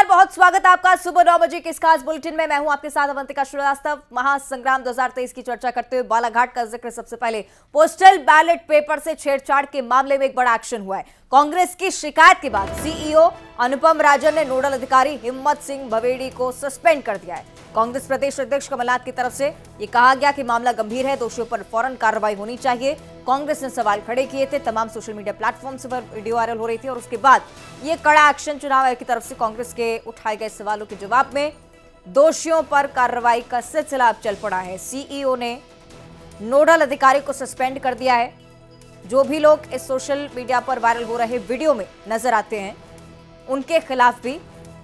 बहुत स्वागत है आपका सुबह 9 बजे के इस खास बुलेटिन में। मैं हूं आपके साथ अवंतिका श्रीवास्तव। महासंग्राम 2023 की चर्चा करते हुए बालाघाट का जिक्र। सबसे पहले पोस्टल बैलेट पेपर से छेड़छाड़ के मामले में एक बड़ा एक्शन हुआ है। कांग्रेस की शिकायत के बाद सीईओ अनुपम राजन ने नोडल अधिकारी हिम्मत सिंह भवेड़ी को सस्पेंड कर दिया है। कांग्रेस प्रदेश अध्यक्ष कमलनाथ की तरफ से ये कहा गया कि मामला गंभीर है, दोषियों पर फौरन कार्रवाई होनी चाहिए। कांग्रेस ने सवाल खड़े किए थे, तमाम सोशल मीडिया प्लेटफॉर्म्स पर वीडियो वायरल हो रही थी और उसके बाद ये कड़ा एक्शन चुनाव आयोग की तरफ से कांग्रेस के उठाए गए सवालों के जवाब में दोषियों पर कार्रवाई का सिलसिला अब चल पड़ा है। सीईओ ने नोडल अधिकारी को सस्पेंड कर दिया है। जो भी लोग इस सोशल मीडिया पर वायरल हो रहे वीडियो में नजर आते हैं उनके खिलाफ भी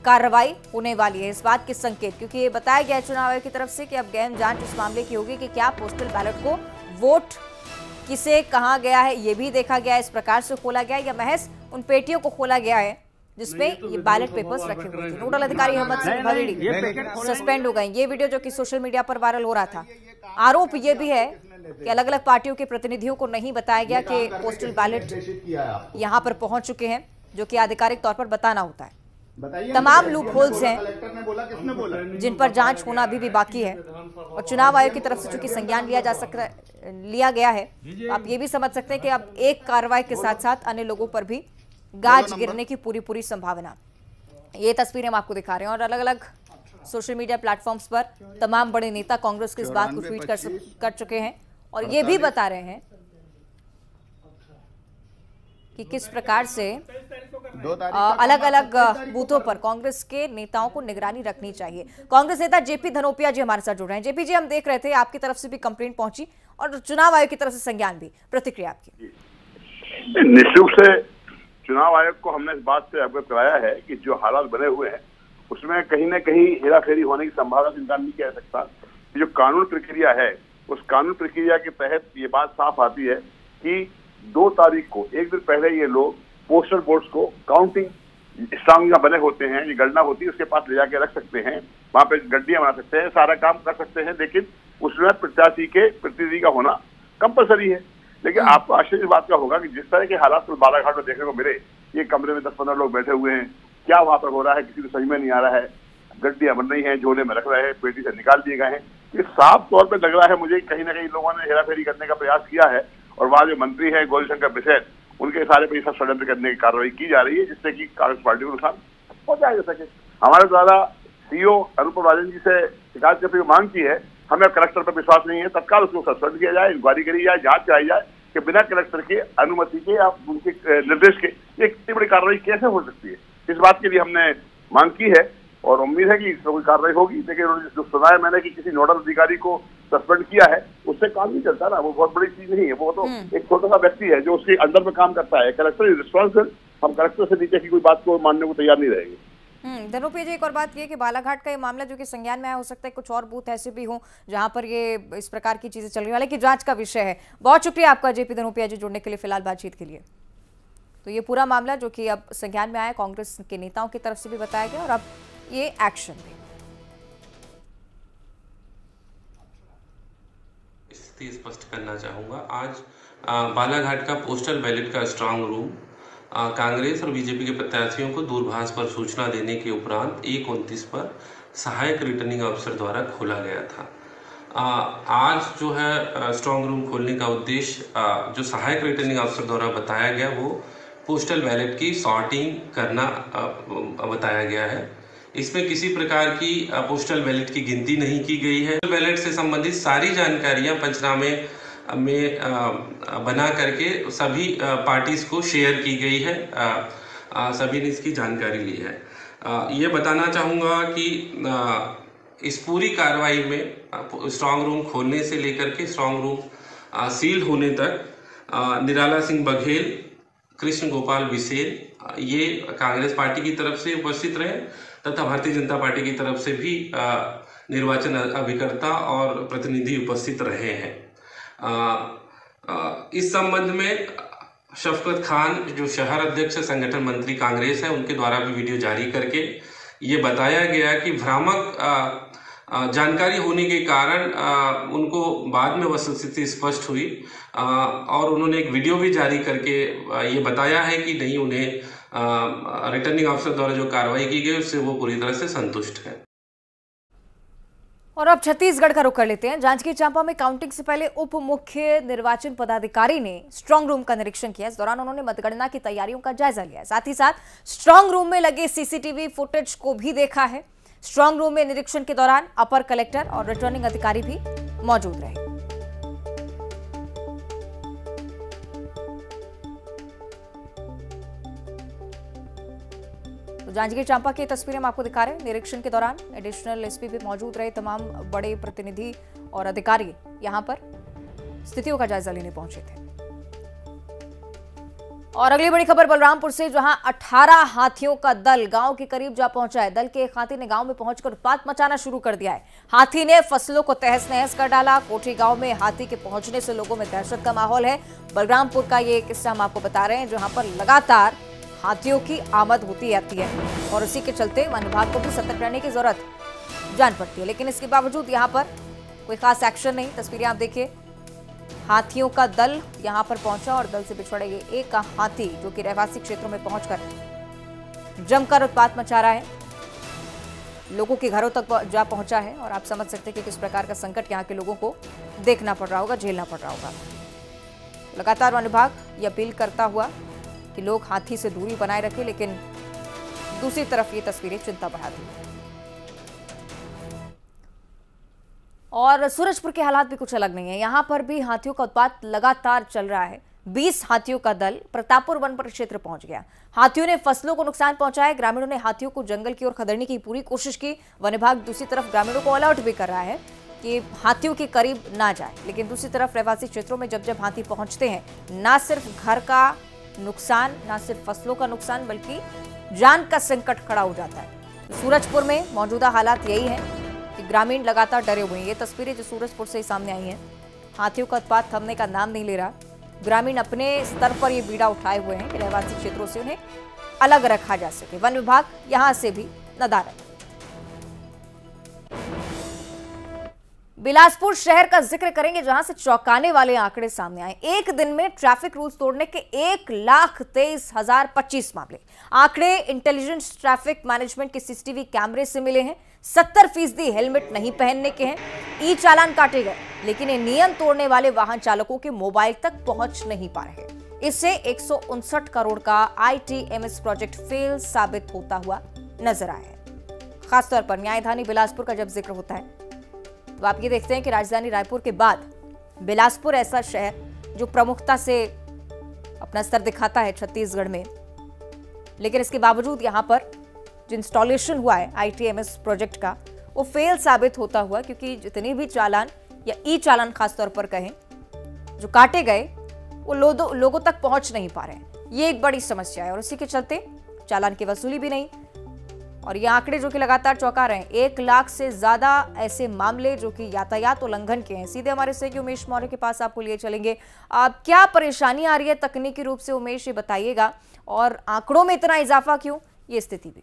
कार्रवाई होने वाली है। इस बात के संकेत, क्योंकि ये बताया गया है चुनाव आयोग की तरफ से कि अब गहन जांच इस मामले की होगी कि क्या पोस्टल बैलेट को वोट किसे कहां गया है ये भी देखा गया है, इस प्रकार से खोला गया है या महज उन पेटियों को खोला गया है जिसमें ये बैलेट पेपर्स रखे हुए थे। नोडल अधिकारी हिम्मत सिंह भवेड़ी सस्पेंड हो गए। ये वीडियो जो कि सोशल मीडिया पर वायरल हो रहा था, आरोप ये भी है कि अलग अलग पार्टियों के प्रतिनिधियों को नहीं बताया गया कि पोस्टल बैलेट यहां पर पहुंच चुके हैं, जो कि आधिकारिक तौर पर बताना होता है। तमाम लूप होल्स हैं जिन पर जांच होना अभी भी बाकी है और चुनाव आयोग की तरफ से चूंकि संज्ञान लिया गया है, आप ये भी समझ सकते हैं कि अब एक कार्रवाई के साथ साथ अन्य लोगों पर भी गाज गिरने की पूरी संभावना। ये तस्वीरें हम आपको दिखा रहे हैं और अलग अलग सोशल मीडिया प्लेटफॉर्म्स पर तमाम बड़े नेता कांग्रेस की इस बात को ट्वीट कर चुके हैं और ये भी बता रहे हैं कि किस प्रकार से अलग अलग बूथों पर कांग्रेस के नेताओं को निगरानी रखनी चाहिए। कांग्रेस नेता जेपी धनोपिया जी हमारे साथ जुड़ रहे हैं। जेपी जी, हम देख रहे थे आपकी तरफ से भी कंप्लेंट पहुंची और चुनाव आयोग की तरफ से संज्ञान भी, प्रतिक्रिया आपकी? निश्चित रूप से चुनाव आयोग को हमने इस बात से अवगत कराया है कि जो हालात बने हुए हैं उसमें कहीं न कहीं हेराफेरी होने की संभावना से इनकार नहीं किया जा सकता। जो कानून प्रक्रिया है उस कानून प्रक्रिया के तहत ये बात साफ आती है कि 2 तारीख को, एक दिन पहले, ये लोग पोस्टल वोट्स को काउंटिंग स्ट्रांग बने होते हैं, ये गणना होती है, उसके पास ले जाके रख सकते हैं, वहां पे गड्डियां बना सकते हैं, सारा काम कर सकते हैं, लेकिन उसमें प्रत्याशी के प्रतिनिधि का होना कंपलसरी है। लेकिन आपको आश्चर्य इस बात का होगा कि जिस तरह के हालात तो बालाघाट में देखने को मिले, ये कमरे में 10-15 लोग बैठे हुए हैं, क्या वहां पर हो रहा है किसी को समझ में नहीं आ रहा है। गड्डियां बन रही हैं, झोले में रख रहे हैं, पेटी से निकाल दिए गए हैं। ये साफ तौर पर लग रहा है मुझे कहीं ना कहीं लोगों ने हेराफेरी करने का प्रयास किया है और वहां जो मंत्री है गौरीशंकर बिसेन, उनके सारे पैसा षड्यंत्र करने की कार्रवाई की जा रही है जिससे कि कांग्रेस पार्टी को नुकसान पहुंचाया जा सके। हमारे द्वारा सीईओ अनुपम राजन जी से शिकायत करने की मांग की है। हमें कलेक्टर पर विश्वास नहीं है, तत्काल उसको सस्पेंड किया जाए, इंक्वायरी करी जाए, जांच कराई जाए कि बिना कलेक्टर के अनुमति के या उनके निर्देश के ये इतनी बड़ी कार्रवाई कैसे हो सकती है। इस बात के लिए हमने मांग की है और उम्मीद है कि इस पर कोई कार्रवाई होगी। लेकिन जो सुना है मैंने कि किसी नोडल अधिकारी को सस्पेंड किया है, उससे काम नहीं चलता ना, वो बहुत बड़ी चीज नहीं है, वो तो एक छोटा सा व्यक्ति है जो उसके अंदर में काम करता है। कलेक्टर इज रिस्पॉन्सिबल, हम कलेक्टर से नीचे की कोई बात को मानने को तैयार नहीं रहेंगे। धनोपिया जी, एक और बात ये कि बालाघाट का ये मामला जो कि संज्ञान में आया, हो सकता है कुछ और बूथ ऐसे भी हों जहां पर ये इस प्रकार की चीजें चल रही है, हालांकि जांच का विषय है। बहुत शुक्रिया आपका जेपी धनोपिया जी जुड़ने के लिए फिलहाल बातचीत के लिए। तो ये पूरा मामला जो कि अब संज्ञान में आया, कांग्रेस के नेताओं की तरफ से भी बताया गया और अब ये एक्शन भी। स्थिति स्पष्ट करना चाहूंगा। आज बालाघाट का पोस्टल बैलेट का स्ट्रांग रूम कांग्रेस और बीजेपी के प्रत्याशियों को दूरभाष पर सूचना देने के उपरांत 1:29 पर सहायक रिटर्निंग अफसर द्वारा खोला गया था। आज जो है स्ट्रांग रूम खोलने का उद्देश्य जो सहायक रिटर्निंग अफसर द्वारा बताया गया वो पोस्टल बैलेट की सॉर्टिंग करना बताया गया है। इसमें किसी प्रकार की पोस्टल बैलेट की गिनती नहीं की गई है। बैलेट से संबंधित सारी जानकारियां पंचनामे में बना करके सभी पार्टीज को शेयर की गई है। सभी ने इसकी जानकारी ली है। ये बताना चाहूँगा कि इस पूरी कार्रवाई में स्ट्रांग रूम खोलने से लेकर के स्ट्रांग रूम सील होने तक निराला सिंह बघेल, कृष्ण गोपाल बिसेन ये कांग्रेस पार्टी की तरफ से उपस्थित रहे तथा भारतीय जनता पार्टी की तरफ से भी निर्वाचन अभिकर्ता और प्रतिनिधि उपस्थित रहे हैं। इस संबंध में शफकत खान जो शहर अध्यक्ष संगठन मंत्री कांग्रेस है, उनके द्वारा भी वीडियो जारी करके ये बताया गया कि भ्रामक जानकारी होने के कारण उनको बाद में वस्तुस्थिति स्पष्ट हुई और उन्होंने एक वीडियो भी जारी करके ये बताया है कि नहीं, उन्हें रिटर्निंग ऑफिसर द्वारा जो कार्रवाई की गई उससे वो पूरी तरह से संतुष्ट है। और अब छत्तीसगढ़ का रुख कर लेते हैं। जांजगीर चांपा में काउंटिंग से पहले उप मुख्य निर्वाचन पदाधिकारी ने स्ट्रांग रूम का निरीक्षण किया। इस दौरान उन्होंने मतगणना की तैयारियों का जायजा लिया। साथ ही साथ स्ट्रांग रूम में लगे सीसीटीवी फुटेज को भी देखा है। स्ट्रांग रूम में निरीक्षण के दौरान अपर कलेक्टर और रिटर्निंग अधिकारी भी मौजूद रहे। जांजगीर चांपा की तस्वीरें हम आपको दिखा रहे हैं। निरीक्षण के दौरान एडिशनल एसपी भी मौजूद रहे। तमाम बड़े प्रतिनिधि और अधिकारी यहां पर स्थितियों का जायजा लेने पहुंचे थे। और अगली बड़ी खबर बलरामपुर से, जहां 18 हाथियों का दल गांव के करीब जा पहुंचा है। दल के एक हाथी ने गांव में पहुंचकर उत्पात मचाना शुरू कर दिया है। हाथी ने फसलों को तहस नहस कर डाला। कोठी गांव में हाथी के पहुंचने से लोगों में दहशत का माहौल है। बलरामपुर का ये किस्सा हम आपको बता रहे हैं, जहां पर लगातार हाथियों की आमद होती रहती है और उसी के चलते वन विभाग को भी सतर्क रहने की जरूरत जान पड़ती है। लेकिन इसके बावजूद यहां पर कोई खास एक्शन नहीं। तस्वीरें आप देखिए, हाथियों का दल यहां पर पहुंचा और दल से बिछड़े एक हाथी जो कि रहवासी क्षेत्रों में पहुंचकर जमकर उत्पात मचा रहा है, लोगों के घरों तक जा पहुंचा है। और आप समझ सकते हैं कि किस प्रकार का संकट यहां के लोगों को देखना पड़ रहा होगा, झेलना पड़ रहा होगा। लगातार वन विभाग ये अपील करता हुआ कि लोग हाथी से दूरी बनाए रखें, लेकिन दूसरी तरफ ये तस्वीरें चिंता बढ़ाती हैं। और सूरजपुर के हालात भी कुछ अलग नहीं है। यहां पर भी हाथियों का उत्पात लगातार चल रहा है। 20 हाथियों का दल प्रतापपुर वन परिक्षेत्र पहुंच गया। हाथियों ने फसलों को नुकसान पहुंचाया। ग्रामीणों ने हाथियों को जंगल की ओर खदेड़ने की पूरी कोशिश की। वन विभाग दूसरी तरफ ग्रामीणों को अलर्ट भी कर रहा है कि हाथियों के करीब ना जाए। लेकिन दूसरी तरफ रहवासी क्षेत्रों में जब हाथी पहुंचते हैं, ना सिर्फ घर का नुकसान, ना सिर्फ फसलों का नुकसान, बल्कि जान का संकट खड़ा हो जाता है। सूरजपुर में मौजूदा हालात यही है कि ग्रामीण लगातार डरे हुए हैं। ये तस्वीरें जो सूरजपुर से सामने आई हैं, हाथियों का उत्पात थमने का नाम नहीं ले रहा। ग्रामीण अपने स्तर पर ये बीड़ा उठाए हुए हैं कि रहवासी क्षेत्रों से उन्हें अलग रखा जा सके। वन विभाग यहां से भी नदारद। बिलासपुर शहर का जिक्र करेंगे, जहां से चौंकाने वाले आंकड़े सामने आए। एक दिन में ट्रैफिक रूल्स तोड़ने के 1,23,025 मामले। आंकड़े इंटेलिजेंस ट्रैफिक मैनेजमेंट के सीसीटीवी कैमरे से मिले हैं। 70% हेलमेट नहीं पहनने के हैं। ई चालान काटे गए, लेकिन ये नियम तोड़ने वाले वाहन चालकों के मोबाइल तक पहुंच नहीं पा रहे। इससे 159 करोड़ का ITMS प्रोजेक्ट फेल साबित होता हुआ नजर आया है। खासतौर पर न्यायधानी बिलासपुर का जब जिक्र होता है तो आप ये देखते हैं कि राजधानी रायपुर के बाद बिलासपुर ऐसा शहर जो प्रमुखता से अपना स्तर दिखाता है छत्तीसगढ़ में, लेकिन इसके बावजूद यहां पर जो इंस्टॉलेशन हुआ है ITMS प्रोजेक्ट का, वो फेल साबित होता हुआ, क्योंकि जितने भी चालान या ई चालान खासतौर पर कहें जो काटे गए, वो लोगों तक पहुंच नहीं पा रहे हैं। ये एक बड़ी समस्या है और उसी के चलते चालान की वसूली भी नहीं। और ये आंकड़े जो कि लगातार चौंका रहे हैं, 1 लाख से ज्यादा ऐसे मामले जो कि यातायात उल्लंघन के हैं। सीधे हमारे सहयोगी उमेश मौर्य के पास आपको लिए चलेंगे। क्या परेशानी आ रही है तकनीकी रूप से, उमेश ये बताइएगा, और आंकड़ों में इतना इजाफा क्यों, ये स्थिति भी?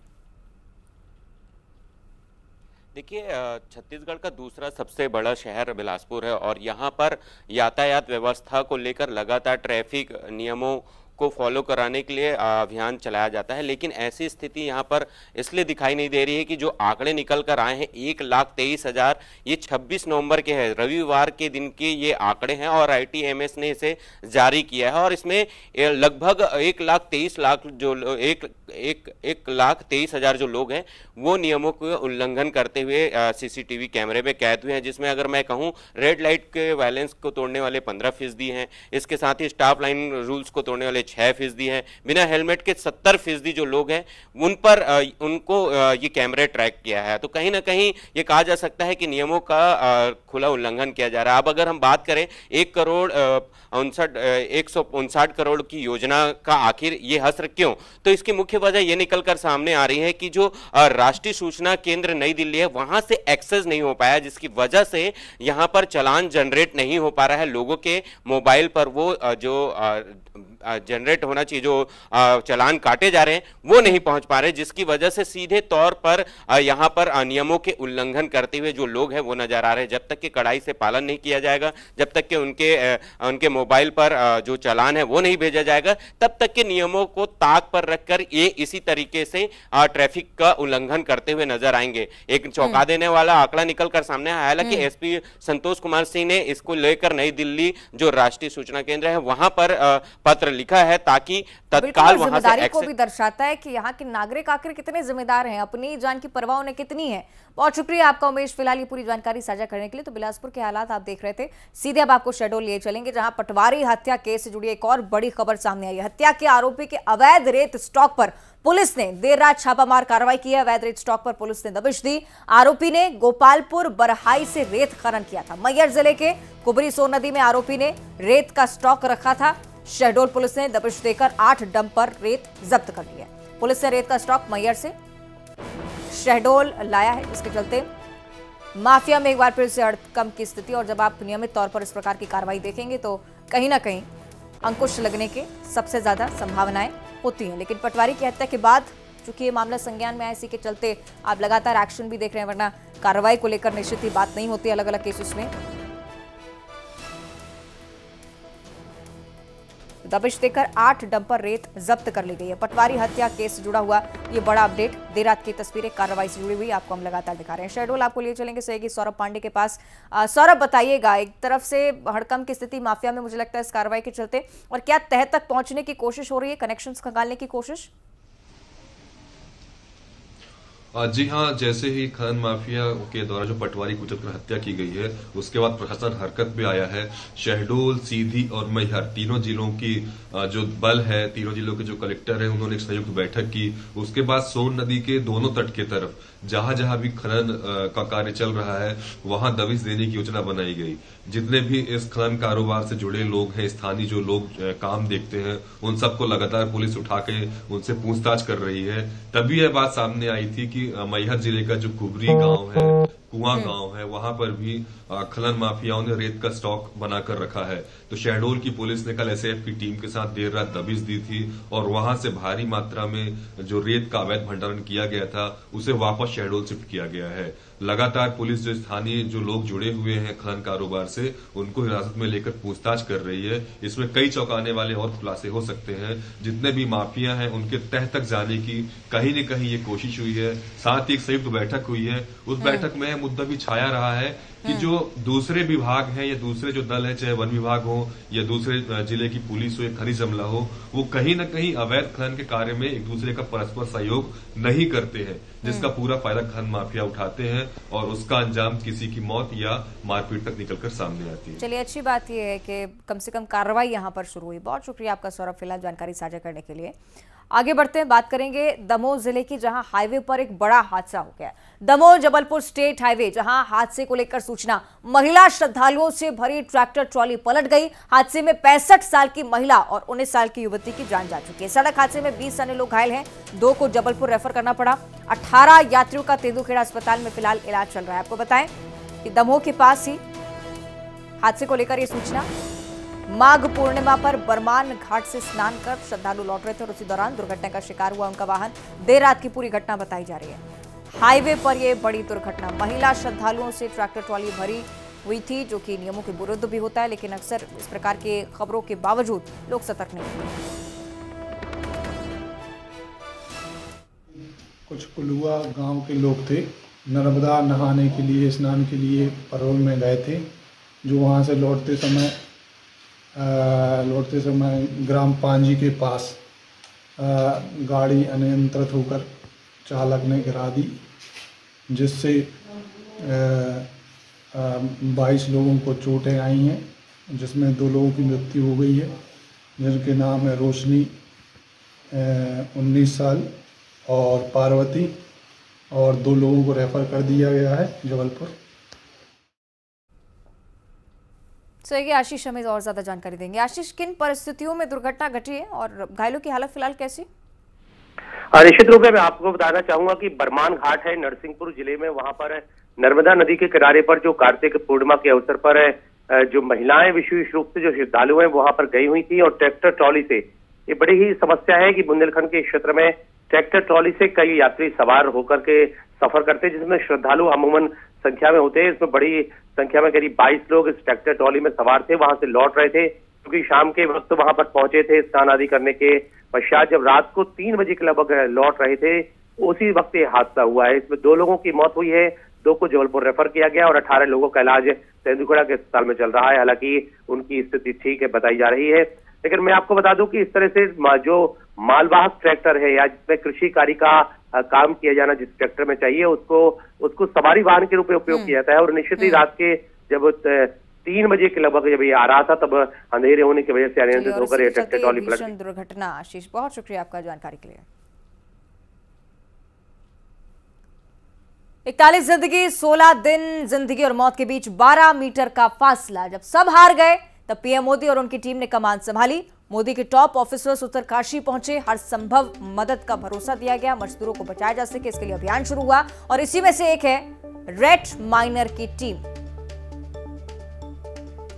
देखिए, छत्तीसगढ़ का दूसरा सबसे बड़ा शहर बिलासपुर है और यहाँ पर यातायात व्यवस्था को लेकर लगातार ट्रैफिक नियमों को फॉलो कराने के लिए अभियान चलाया जाता है। लेकिन ऐसी स्थिति यहाँ पर इसलिए दिखाई नहीं दे रही है कि जो आंकड़े निकल कर आए हैं 1,23,000, ये 26 नवंबर के हैं, रविवार के दिन के ये आंकड़े हैं और ITMS ने इसे जारी किया है। और इसमें लगभग 1,23,000 जो 1,23,000 जो लोग हैं वो नियमों को उल्लंघन करते हुए CCTV कैमरे में कैद हुए हैं, जिसमें अगर मैं कहूँ रेड लाइट के वायलेंस को तोड़ने वाले 15% हैं, इसके साथ ही स्टॉप लाइन रूल्स को तोड़ने वाले 6% हैं, बिना हेलमेट के 70% जो लोग हैं उन पर उनको ये कैमरे ट्रैक किया है। तो कहीं ना कहीं ये कहा जा सकता है कि नियमों का खुला उल्लंघन किया जा रहा है। अब अगर हम बात करें 159 करोड़ की योजना का आखिर ये हसर क्यों, तो इसकी मुख्य वजह ये निकलकर सामने आ रही है कि जो राष्ट्रीय सूचना केंद्र नई दिल्ली है वहां से एक्सेस नहीं हो पाया, जिसकी वजह से यहां पर चालान जनरेट नहीं हो पा रहा है लोगों के मोबाइल पर। वो जो जनरेट होना चाहिए, जो चालान काटे जा रहे हैं वो नहीं पहुंच पा रहे, जिसकी वजह से सीधे तौर पर यहां पर नियमों के उल्लंघन करते हुए जो लोग हैं वो नजर आ रहे हैं। जब तक कि कड़ाई से पालन नहीं किया जाएगा, जब तक कि उनके मोबाइल पर जो चालान है वो नहीं भेजा जाएगा, तब तक के नियमों को ताक पर रखकर ये इसी तरीके से ट्रैफिक का उल्लंघन करते हुए नजर आएंगे। एक चौंका देने वाला आंकड़ा निकलकर सामने आया। हालांकि एसपी संतोष कुमार सिंह ने इसको लेकर नई दिल्ली जो राष्ट्रीय सूचना केंद्र है वहां पर पत्र लिखा है, ताकि तत्काल वहां से को भी दर्शाता है कि यहाँ के नागरिक आखिर कितने जिम्मेदार हैं, अपनी जान की परवाह उन्हें कितनी है। बहुत शुक्रिया आपका उमेश, फिलहाल ये पूरी जानकारी साझा करने के लिए। तो बिलासपुर के हालात आप देख रहे थे, सीधे अब आपको शहडोल लिए चलेंगे जहां पटवारी हत्या केस से जुड़ी एक और बड़ी खबर सामने आई है। हत्या के आरोपी के अवैध रेत स्टॉक पर पुलिस ने देर रात छापामार कार्रवाई की है। अवैध रेत स्टॉक पर पुलिस ने दबिश दी। आरोपी ने गोपालपुर बरहाई से रेत खनन किया था। मैहर जिले के कुबरी सोन नदी में आरोपी ने रेत का स्टॉक रखा था। शहडोल पुलिस ने दबिश देकर 8 डंपर रेत जब्त कर ली है। पुलिस ने रेत का स्टॉक मैहर से शहडोल लाया है, इसके चलते माफिया में एक बार फिर से हड़कंप की स्थिति। और जब आप नियमित तौर पर इस प्रकार की कार्रवाई देखेंगे तो कहीं ना कहीं अंकुश लगने के सबसे ज्यादा संभावनाएं होती हैं। लेकिन पटवारी की हत्या के बाद चूंकि ये मामला संज्ञान में आया, इसी के चलते आप लगातार एक्शन भी देख रहे हैं, वरना कार्रवाई को लेकर निश्चित ही बात नहीं होती अलग अलग केसेस में। दबिश देकर 8 डंपर रेत जब्त कर ली गई है। पटवारी हत्या केस से जुड़ा हुआ ये बड़ा अपडेट, देर रात की तस्वीरें कार्रवाई से जुड़ी हुई आपको हम लगातार दिखा रहे हैं। शहडोल आपको लिए चलेंगे सहयोगी सौरभ पांडे के पास। सौरभ, बताइएगा, एक तरफ से हड़कंप की स्थिति माफिया में मुझे लगता है इस कार्रवाई के चलते, और क्या तह तक पहुंचने की कोशिश हो रही है, कनेक्शंस खंगालने की कोशिश? जी हाँ, जैसे ही खनन माफिया के द्वारा जो पटवारी को कुचलकर हत्या की गई है, उसके बाद प्रशासन हरकत में आया है। शहडोल, सीधी और मैहर तीनों जिलों की जो बल है, तीनों जिलों के जो कलेक्टर हैं, उन्होंने एक संयुक्त बैठक की। उसके बाद सोन नदी के दोनों तट के तरफ जहां जहां भी खनन का कार्य चल रहा है वहां दबिश देने की योजना बनाई गई। जितने भी इस खनन कारोबार से जुड़े लोग हैं, स्थानीय जो लोग काम देखते हैं, उन सबको लगातार पुलिस उठा के उनसे पूछताछ कर रही है। तभी यह बात सामने आई थी कि मैहर जिले का जो कुबरी गांव है, कुआं गांव है, वहां पर भी खनन माफियाओं ने रेत का स्टॉक बनाकर रखा है। तो शहडोल की पुलिस ने कल एसएएफ की टीम के साथ देर रात दबिश दी थी और वहां से भारी मात्रा में जो रेत का अवैध भंडारण किया गया था उसे वापस शहडोल शिफ्ट किया गया है। लगातार पुलिस जो स्थानीय जो लोग जुड़े हुए हैं खनन कारोबार से, उनको हिरासत में लेकर पूछताछ कर रही है। इसमें कई चौंकाने वाले और खुलासे हो सकते हैं। जितने भी माफिया हैं उनके तह तक जाने की कहीं न कहीं ये कोशिश हुई है। साथ ही एक संयुक्त बैठक हुई है। उस बैठक में मुद्दा भी छाया रहा है कि जो दूसरे विभाग हैं या दूसरे जो दल है, चाहे वन विभाग हो या दूसरे जिले की पुलिस हो या खनिज अमला हो, वो कहीं न कहीं अवैध खनन के कार्य में एक दूसरे का परस्पर सहयोग नहीं करते हैं, जिसका पूरा फायदा खनन माफिया उठाते हैं और उसका अंजाम किसी की मौत या मारपीट तक निकलकर सामने आती है। चलिए, अच्छी बात यह है कि कम से कम कार्रवाई यहाँ पर शुरू हुई। बहुत शुक्रिया आपका सौरभ, फिलहाल जानकारी साझा करने के लिए। आगे बढ़ते हैं, बात करेंगे दमोह जिले की, जहां हाईवे पर एक बड़ा हादसा हो गया। दमोह जबलपुर स्टेट हाईवे, जहां हादसे को लेकर सूचना, महिला श्रद्धालुओं से भरी ट्रैक्टर ट्रॉली पलट गई। हादसे में 65 साल की महिला और 19 साल की युवती की जान जा चुकी है। सड़क हादसे में 20 अन्य लोग घायल हैं, 2 को जबलपुर रेफर करना पड़ा। 18 यात्रियों का तेंदुखेड़ा अस्पताल में फिलहाल इलाज चल रहा है। आपको बताएं कि दमोह के पास ही हादसे को लेकर यह सूचना, माघ पूर्णिमा पर बरमान घाट से स्नान कर श्रद्धालु लौट रहे थे और उसी दौरान दुर्घटना का शिकार हुआ उनका वाहन। देर रात की पूरी घटना बताई जा रही है। हाईवे पर यह बड़ी दुर्घटना, महिला श्रद्धालुओं से ट्रैक्टर ट्रॉली भरी हुई थी, जो कि नियमों के विरुद्ध भी होता है, लेकिन अक्सर इस प्रकार के खबरों के बावजूद लोग सतर्क नहीं होते। कुछ कुलुआ गांव के लोग थे, नर्मदा नहाने के लिए, स्नान के लिए परोल में गए थे, जो वहां से लौटते समय ग्राम पांजी के पास गाड़ी अनियंत्रित होकर चालक ने गिरा दी, जिससे 22 लोगों को चोटें आई हैं, जिसमें 2 लोगों की मृत्यु हो गई है, जिनके नाम है रोशनी 19 साल और पार्वती, और 2 लोगों को रेफर कर दिया गया है जबलपुर। ये आशीष हमें और ज्यादा जानकारी देंगे। आशीष, किन परिस्थितियों में दुर्घटना घटी है और घायलों की हालत फिलहाल कैसी? निश्चित रूप में मैं आपको बताना चाहूंगा कि बरमान घाट है नरसिंहपुर जिले में, वहां पर नर्मदा नदी के किनारे पर जो कार्तिक पूर्णिमा के अवसर पर जो महिलाएं विशेष रूप से जो श्रद्धालु हैं वहां पर गई हुई थी और ट्रैक्टर ट्रॉली से, ये बड़ी ही समस्या है कि बुंदेलखंड के क्षेत्र में ट्रैक्टर ट्रॉली से कई यात्री सवार होकर के सफर करते हैं, जिसमें श्रद्धालु अमूमन संख्या में होते हैं। इसमें बड़ी संख्या में करीब 22 लोग इस ट्रैक्टर ट्रॉली में सवार थे, वहां से लौट रहे थे, क्योंकि शाम के वक्त वहां पर पहुंचे थे स्नान आदि करने के पश्चात। जब रात को 3 बजे के लगभग लौट रहे थे, उसी वक्त ये हादसा हुआ है। इसमें 2 लोगों की मौत हुई है, 2 को जबलपुर रेफर किया गया और 18 लोगों का इलाज तेंदुखेड़ा के अस्पताल में चल रहा है। हालांकि उनकी स्थिति ठीक है बताई जा रही है। लेकिन मैं आपको बता दूं कि इस तरह से जो मालवाहक ट्रैक्टर है या जिसमें कृषि कार्य का काम किया जाना जिस ट्रैक्टर में चाहिए, उसको सवारी वाहन के रूप में उपयोग किया जाता है। और निश्चित ही रात के जब 3 बजे के लगभग जब ये आ रहा था, तब अंधेरे होने की वजह से अनियंत्रित होकर ये ट्रैक्टर ट्रॉली पलट गई। दुर्घटना। आशीष, बहुत शुक्रिया आपका जानकारी के लिए। 41 जिंदगी, 16 दिन, जिंदगी और मौत के बीच 12 मीटर का फासला। जब सब हार गए तब पीएम मोदी और उनकी टीम ने कमान संभाली। मोदी के टॉप ऑफिसर्स उत्तरकाशी पहुंचे, हर संभव मदद का भरोसा दिया गया, मजदूरों को बचाया जा सके इसके लिए अभियान शुरू हुआ। और इसी में से एक है रेड माइनर की टीम।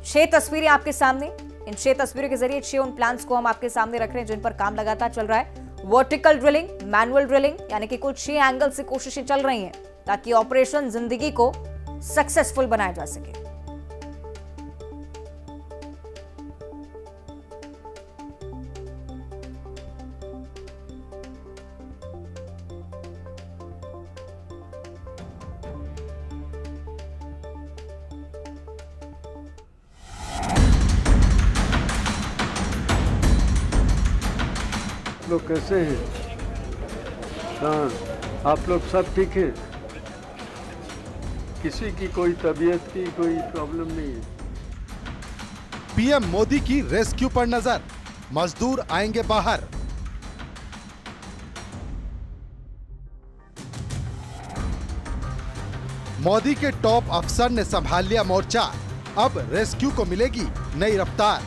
6 तस्वीरें आपके सामने, इन 6 तस्वीरों के जरिए 6 उन प्लान्स को हम आपके सामने रख रहे हैं जिन पर काम लगातार चल रहा है। वर्टिकल ड्रिलिंग, मैनुअल ड्रिलिंग, यानी कि कुल 6 एंगल से कोशिशें चल रही हैं ताकि ऑपरेशन जिंदगी को सक्सेसफुल बनाया जा सके। लोग कैसे हैं? हाँ, आप लोग सब ठीक हैं? किसी की कोई तबीयत की कोई प्रॉब्लम नहीं है। पीएम मोदी की रेस्क्यू पर नजर, मजदूर आएंगे बाहर। मोदी के टॉप अफसर ने संभाल लिया मोर्चा, अब रेस्क्यू को मिलेगी नई रफ्तार।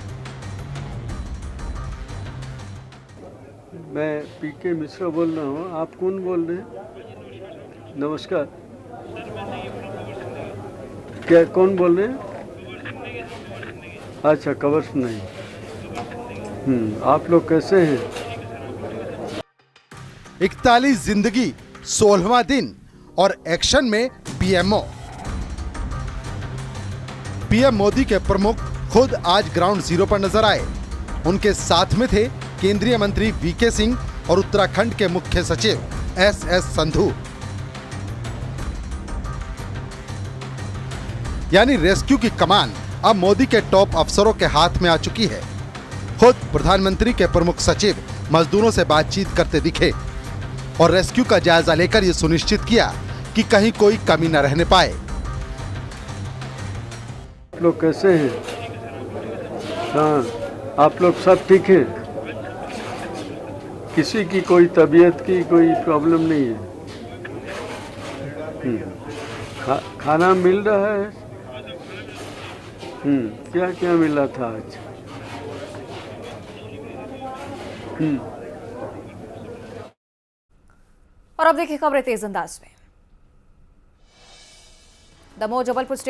मैं पीके मिश्रा बोल रहा हूँ, आप कौन बोल रहे हैं? नमस्कार, क्या कौन बोल रहे हैं? अच्छा, कवर नहीं। आप लोग कैसे हैं? 41 जिंदगी, 16वां दिन और एक्शन में पीएमओ। पीएम मोदी के प्रमुख खुद आज ग्राउंड जीरो पर नजर आए। उनके साथ में थे केंद्रीय मंत्री वीके सिंह और उत्तराखंड के मुख्य सचिव एसएस संधू। यानी रेस्क्यू की कमान अब मोदी के टॉप अफसरों के हाथ में आ चुकी है। खुद प्रधानमंत्री के प्रमुख सचिव मजदूरों से बातचीत करते दिखे और रेस्क्यू का जायजा लेकर यह सुनिश्चित किया कि कहीं कोई कमी न रहने पाए। आप लोग कैसे हैं? हाँ, आप लोग सब ठीक हैं? किसी की कोई तबीयत की कोई प्रॉब्लम नहीं है। खाना मिल रहा है? क्या क्या मिला था आज? और अब देखिए खबरें तेज अंदाज में। दमोह जबलपुर स्टेट